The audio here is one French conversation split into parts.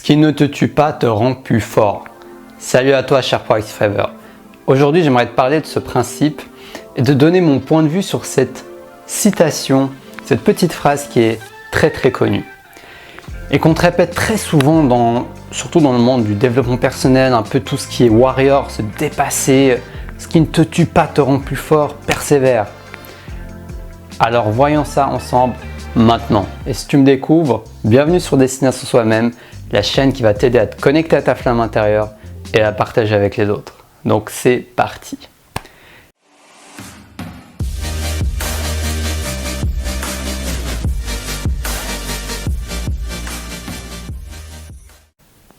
qui ne te tue pas te rend plus fort. Salut à toi, cher Forex Forever. Aujourd'hui, j'aimerais te parler de ce principe et de donner mon point de vue sur cette citation, cette petite phrase qui est très connue et qu'on te répète très souvent, surtout dans le monde du développement personnel, un peu tout ce qui est warrior, se dépasser, ce qui ne te tue pas te rend plus fort, persévère. Alors voyons ça ensemble maintenant. Et si tu me découvres, bienvenue sur Destination Soi-même, la chaîne qui va t'aider à te connecter à ta flamme intérieure et à la partager avec les autres. Donc c'est parti.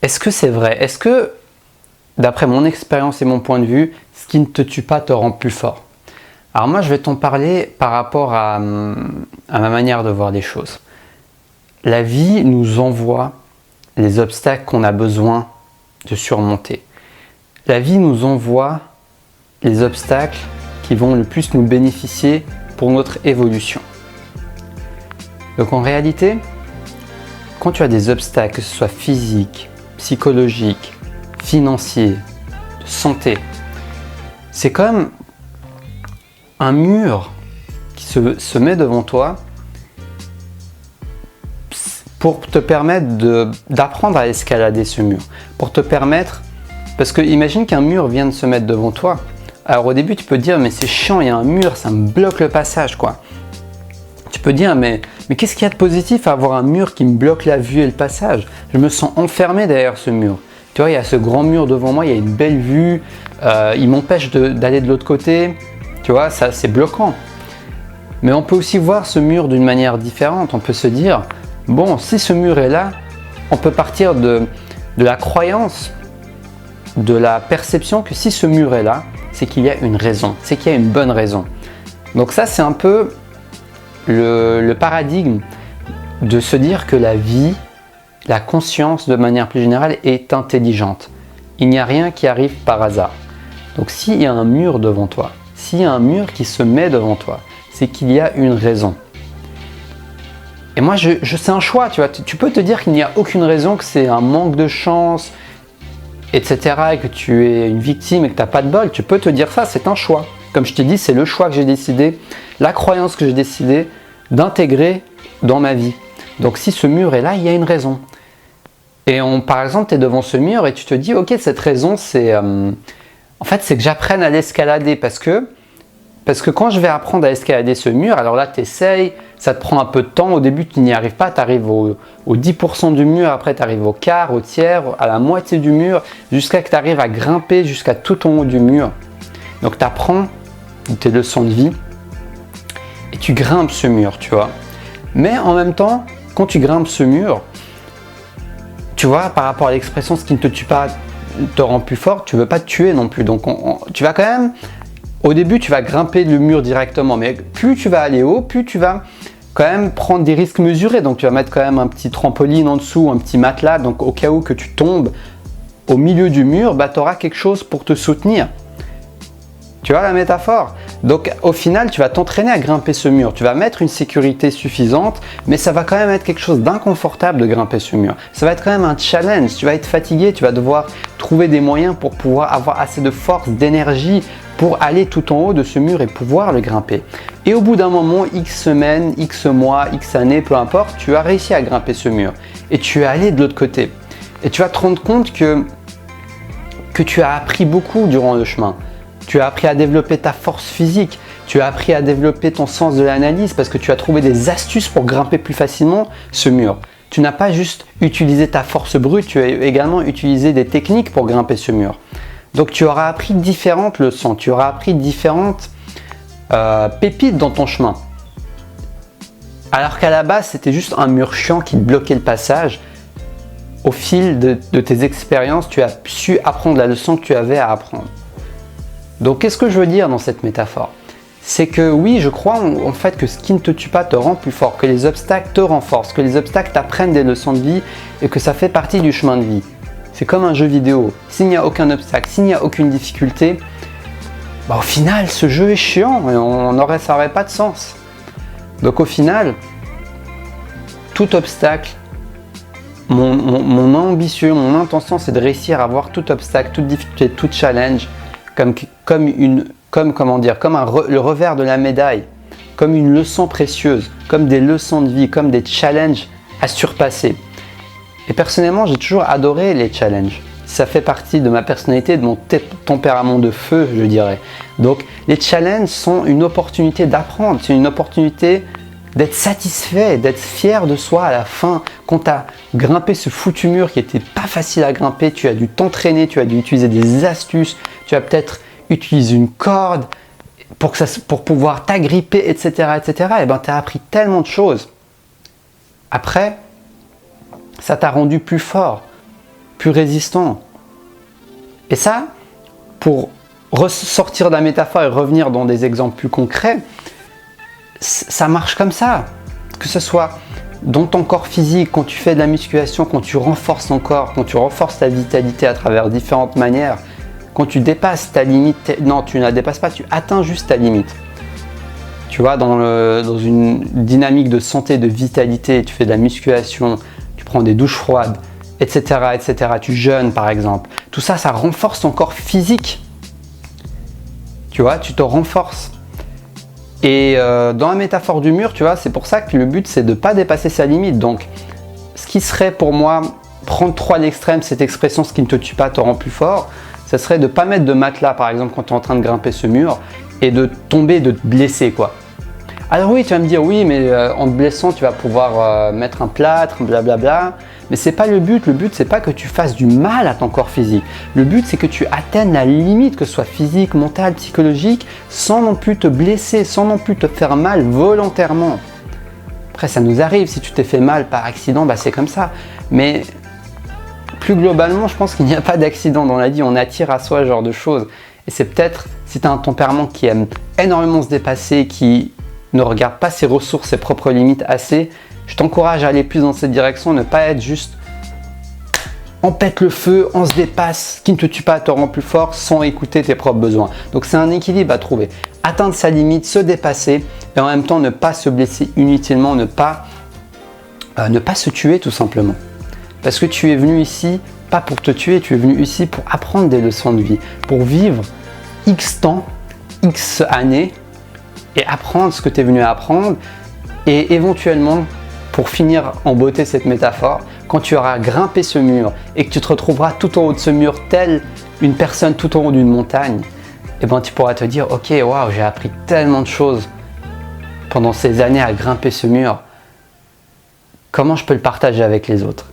Est-ce que c'est vrai? Est-ce que, d'après mon expérience et mon point de vue, ce qui ne te tue pas te rend plus fort? Alors moi, je vais t'en parler par rapport à ma manière de voir les choses. La vie nous envoie les obstacles qu'on a besoin de surmonter. La vie nous envoie les obstacles qui vont le plus nous bénéficier pour notre évolution. Donc en réalité, quand tu as des obstacles, que ce soit physiques, psychologiques, financiers, de santé, c'est comme un mur qui se met devant toi pour te permettre d'apprendre à escalader ce mur. Pour te permettre, parce que imagine qu'un mur vient de se mettre devant toi. Alors au début tu peux te dire mais c'est chiant, il y a un mur, ça me bloque le passage quoi. Tu peux dire mais qu'est-ce qu'il y a de positif à avoir un mur qui me bloque la vue et le passage? Je me sens enfermé derrière ce mur. Tu vois, il y a ce grand mur devant moi, il y a une belle vue, il m'empêche d'aller de l'autre côté. Tu vois, ça c'est bloquant. Mais on peut aussi voir ce mur d'une manière différente. On peut se dire, bon, si ce mur est là, on peut partir de la croyance, de la perception que si ce mur est là, c'est qu'il y a une raison, c'est qu'il y a une bonne raison. Donc ça, c'est un peu le paradigme de se dire que la vie, la conscience de manière plus générale est intelligente. Il n'y a rien qui arrive par hasard. Donc s'il y a un mur devant toi, s'il y a un mur qui se met devant toi, c'est qu'il y a une raison. Et moi, c'est un choix, tu vois. Tu peux te dire qu'il n'y a aucune raison, que c'est un manque de chance, etc., et que tu es une victime et que tu n'as pas de bol. Tu peux te dire ça, c'est un choix. Comme je t'ai dit, c'est le choix que j'ai décidé, la croyance que j'ai décidé d'intégrer dans ma vie. Donc si ce mur est là, il y a une raison. Et par exemple, tu es devant ce mur et tu te dis, ok, cette raison, c'est en fait, c'est que j'apprenne à l'escalader parce que quand je vais apprendre à escalader ce mur, alors là, tu essayes, ça te prend un peu de temps. Au début, tu n'y arrives pas, tu arrives au 10% du mur, après tu arrives au quart, au tiers, à la moitié du mur, jusqu'à que tu arrives à grimper jusqu'à tout en haut du mur. Donc, tu apprends tes leçons de vie et tu grimpes ce mur, tu vois. Mais en même temps, quand tu grimpes ce mur, tu vois, par rapport à l'expression « ce qui ne te tue pas te rend plus fort », tu ne veux pas te tuer non plus. Donc, tu vas quand même... Au début, tu vas grimper le mur directement, mais plus tu vas aller haut, plus tu vas quand même prendre des risques mesurés. Donc, tu vas mettre quand même un petit trampoline en dessous, un petit matelas. Donc, au cas où que tu tombes au milieu du mur, bah, tu auras quelque chose pour te soutenir. Tu vois la métaphore? Donc, au final, tu vas t'entraîner à grimper ce mur. Tu vas mettre une sécurité suffisante, mais ça va quand même être quelque chose d'inconfortable de grimper ce mur. Ça va être quand même un challenge. Tu vas être fatigué, tu vas devoir trouver des moyens pour pouvoir avoir assez de force, d'énergie, pour aller tout en haut de ce mur et pouvoir le grimper. Et au bout d'un moment, X semaines, X mois, X années, peu importe, tu as réussi à grimper ce mur et tu es allé de l'autre côté. Et tu vas te rendre compte que tu as appris beaucoup durant le chemin. Tu as appris à développer ta force physique, tu as appris à développer ton sens de l'analyse parce que tu as trouvé des astuces pour grimper plus facilement ce mur. Tu n'as pas juste utilisé ta force brute, tu as également utilisé des techniques pour grimper ce mur. Donc tu auras appris différentes leçons, tu auras appris différentes pépites dans ton chemin. Alors qu'à la base, c'était juste un mur chiant qui te bloquait le passage. Au fil de tes expériences, tu as su apprendre la leçon que tu avais à apprendre. Donc qu'est-ce que je veux dire dans cette métaphore? C'est que oui, je crois en fait que ce qui ne te tue pas te rend plus fort, que les obstacles te renforcent, que les obstacles t'apprennent des leçons de vie et que ça fait partie du chemin de vie. C'est comme un jeu vidéo. S'il n'y a aucun obstacle, s'il n'y a aucune difficulté, bah au final, ce jeu est chiant et ça n'aurait pas de sens. Donc au final, tout obstacle mon ambition, mon intention, c'est de réussir à voir tout obstacle, toute difficulté, tout challenge comme le revers de la médaille, comme une leçon précieuse, comme des leçons de vie, comme des challenges à surpasser. Et personnellement, j'ai toujours adoré les challenges. Ça fait partie de ma personnalité, de mon tempérament de feu, je dirais. Donc, les challenges sont une opportunité d'apprendre, c'est une opportunité d'être satisfait, d'être fier de soi à la fin. Quand tu as grimpé ce foutu mur qui n'était pas facile à grimper, tu as dû t'entraîner, tu as dû utiliser des astuces, tu as peut-être utilisé une corde pour pouvoir t'agripper, etc. Et ben, tu as appris tellement de choses. Après, ça t'a rendu plus fort, plus résistant. Et ça, pour ressortir de la métaphore et revenir dans des exemples plus concrets, ça marche comme ça. Que ce soit dans ton corps physique, quand tu fais de la musculation, quand tu renforces ton corps, quand tu renforces ta vitalité à travers différentes manières, quand tu dépasses ta limite, non, tu ne la dépasses pas, tu atteins juste ta limite. Tu vois, dans une dynamique de santé, de vitalité, tu fais de la musculation, tu prends des douches froides, etc., tu jeûnes par exemple. Tout ça, ça renforce ton corps physique. Tu vois, tu te renforces. Et dans la métaphore du mur, tu vois, c'est pour ça que le but, c'est de ne pas dépasser sa limite. Donc, ce qui serait pour moi, prendre trop à l'extrême, cette expression, ce qui ne te tue pas te rend plus fort, ce serait de ne pas mettre de matelas, par exemple, quand tu es en train de grimper ce mur, et de tomber, de te blesser, quoi. Alors oui, tu vas me dire, oui, mais en te blessant, tu vas pouvoir mettre un plâtre, blablabla. Mais c'est pas le but. Le but, c'est pas que tu fasses du mal à ton corps physique. Le but, c'est que tu atteignes la limite, que ce soit physique, mentale, psychologique, sans non plus te blesser, sans non plus te faire mal volontairement. Après, ça nous arrive. Si tu t'es fait mal par accident, bah, c'est comme ça. Mais plus globalement, je pense qu'il n'y a pas d'accident dans la vie. On attire à soi ce genre de choses. Et c'est peut-être, si tu as un tempérament qui aime énormément se dépasser, qui ne regarde pas ses ressources, ses propres limites assez, je t'encourage à aller plus dans cette direction, ne pas être juste on pète le feu, on se dépasse, ce qui ne te tue pas te rend plus fort sans écouter tes propres besoins. Donc c'est un équilibre à trouver. Atteindre sa limite, se dépasser et en même temps ne pas se blesser inutilement, ne pas se tuer tout simplement. Parce que tu es venu ici pas pour te tuer, tu es venu ici pour apprendre des leçons de vie, pour vivre X temps, X années et apprendre ce que tu es venu apprendre et éventuellement, pour finir en beauté cette métaphore, quand tu auras grimpé ce mur et que tu te retrouveras tout en haut de ce mur tel une personne tout en haut d'une montagne, et ben tu pourras te dire ok, waouh, j'ai appris tellement de choses pendant ces années à grimper ce mur. Comment je peux le partager avec les autres?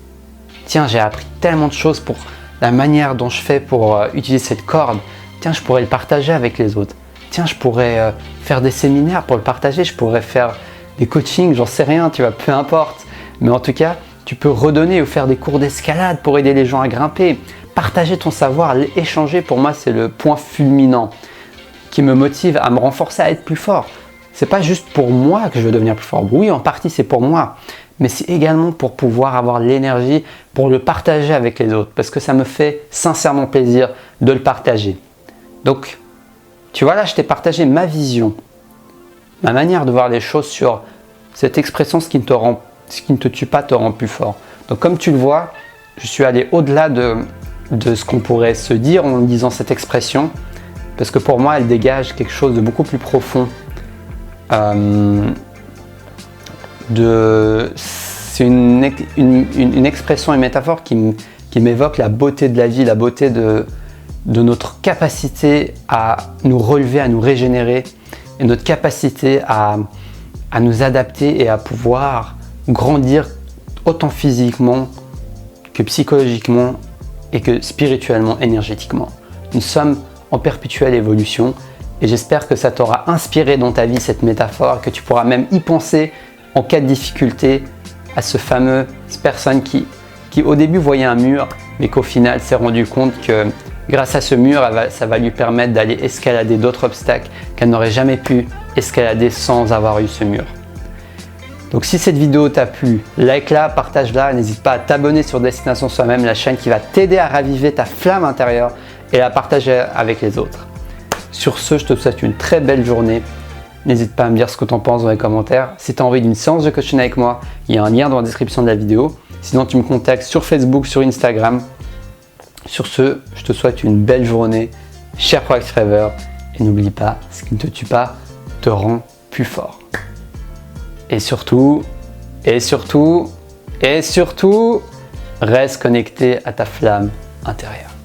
Tiens, j'ai appris tellement de choses pour la manière dont je fais pour utiliser cette corde. Tiens, je pourrais le partager avec les autres. Tiens, je pourrais faire des séminaires pour le partager. Je pourrais faire des coachings, j'en sais rien, tu vois, peu importe. Mais en tout cas, tu peux redonner ou faire des cours d'escalade pour aider les gens à grimper. Partager ton savoir, échanger, pour moi, c'est le point fulminant qui me motive à me renforcer, à être plus fort. C'est pas juste pour moi que je veux devenir plus fort. Oui, en partie, c'est pour moi. Mais c'est également pour pouvoir avoir l'énergie pour le partager avec les autres. Parce que ça me fait sincèrement plaisir de le partager. Donc, tu vois, là, je t'ai partagé ma vision, ma manière de voir les choses sur cette expression, ce qui ne te tue pas te rend plus fort. Donc comme tu le vois, je suis allé au-delà de ce qu'on pourrait se dire en disant cette expression, parce que pour moi, elle dégage quelque chose de beaucoup plus profond. C'est une expression, une métaphore qui m'évoque la beauté de la vie, la beauté de notre capacité à nous relever, à nous régénérer, et notre capacité à nous adapter et à pouvoir grandir autant physiquement que psychologiquement et que spirituellement, énergétiquement. Nous sommes en perpétuelle évolution et j'espère que ça t'aura inspiré dans ta vie cette métaphore, que tu pourras même y penser en cas de difficulté à cette personne qui au début voyait un mur mais qu'au final s'est rendu compte que grâce à ce mur, ça va lui permettre d'aller escalader d'autres obstacles qu'elle n'aurait jamais pu escalader sans avoir eu ce mur. Donc si cette vidéo t'a plu, like-la, partage-la, n'hésite pas à t'abonner sur Destination Soi-même, la chaîne qui va t'aider à raviver ta flamme intérieure et la partager avec les autres. Sur ce, je te souhaite une très belle journée. N'hésite pas à me dire ce que tu en penses dans les commentaires. Si tu as envie d'une séance de coaching avec moi, il y a un lien dans la description de la vidéo. Sinon, tu me contactes sur Facebook, sur Instagram. Sur ce, je te souhaite une belle journée, cher Forex Rêveur. Et n'oublie pas, ce qui ne te tue pas te rend plus fort. Et surtout, reste connecté à ta flamme intérieure.